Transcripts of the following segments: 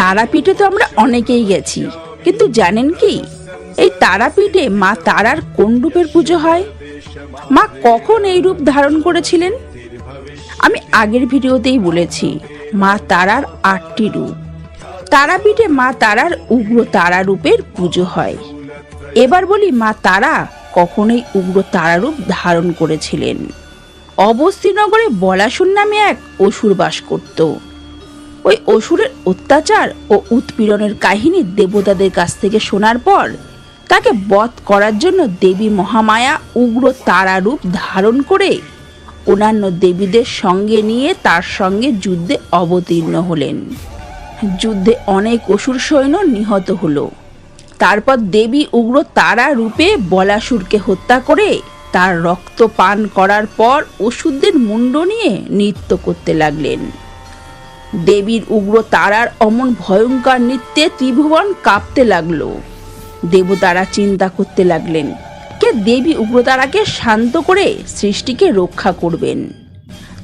তারাপীঠে তো আমরা অনেকেই গেছি, কিন্তু জানেন কি এই তারাপীঠে মা তারার কোন রূপের পুজো হয়? মা কখন এই রূপ ধারণ করেছিলেন? আমি আগের ভিডিওতেই বলেছি, মা তারার ৮টি রূপ। তারাপীঠে মা তারার উগ্র তারা রূপের পুজো হয়। এবার বলি মা তারা কখন এই উগ্র তারা রূপ ধারণ করেছিলেন। অবস্তিনগরে বলাসুর নামে এক অসুর বাস করত। ওই অসুরের অত্যাচার ও উৎপীড়নের কাহিনী দেবতাদের কাছ থেকে শোনার পর তাকে বধ করার জন্য দেবী মহামায়া উগ্র তারা রূপ ধারণ করে অন্যান্য দেবীদের সঙ্গে নিয়ে তার সঙ্গে যুদ্ধে অবতীর্ণ হলেন। যুদ্ধে অনেক অসুর সৈন্য নিহত হলো। তারপর দেবী উগ্র তারা রূপে বলাসুরকে হত্যা করে তার রক্ত পান করার পর অসুরদের মুন্ড নিয়ে নৃত্য করতে লাগলেন। দেবীর উগ্র তারার অমন ভয়ঙ্কর নৃত্যে ত্রিভুবন কাঁপতে লাগলো। দেবতারা চিন্তা করতে লাগলেন কে দেবী উগ্রতারাকে শান্ত করে সৃষ্টিকে রক্ষা করবেন।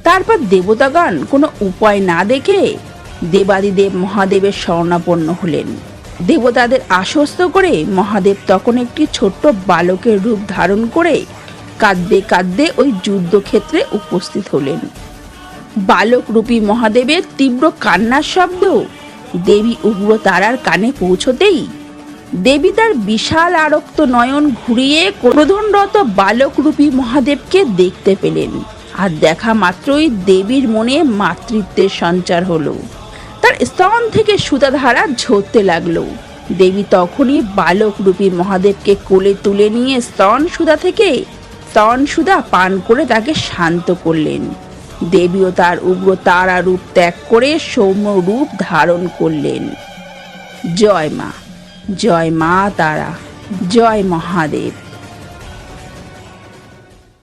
তারপর দেবতাগণ কোনো উপায় না দেখে দেবাদিদেব মহাদেবের শরণাপন্ন হলেন। দেবতাদের আশ্বস্ত করে মহাদেব তখন একটি ছোট্ট বালকের রূপ ধারণ করে কাঁদতে কাঁদতে ওই যুদ্ধক্ষেত্রে উপস্থিত হলেন। বালক রূপী মহাদেবের তীব্র কান্নার শব্দ দেবী উগ্র তারার কানে পৌঁছতেই দেবী তার বিশাল আরক্ত নয়ন ঘুরিয়ে ক্রোধনরত বালক রূপী মহাদেবকে দেখতে পেলেন। আর দেখা মাত্রই দেবীর মনে মাতৃত্বের সঞ্চার হলো। তার স্তন থেকে সুতাধারা ঝরতে লাগলো। দেবী তখনই বালক রূপী মহাদেবকে কোলে তুলে নিয়ে স্তন সুধা পান করে তাকে শান্ত করলেন। দেবীও তার উগ্র তারা রূপ ত্যাগ করে সৌম্য রূপ ধারণ করলেন। জয় মা, জয় মা তারা, জয় মহাদেব।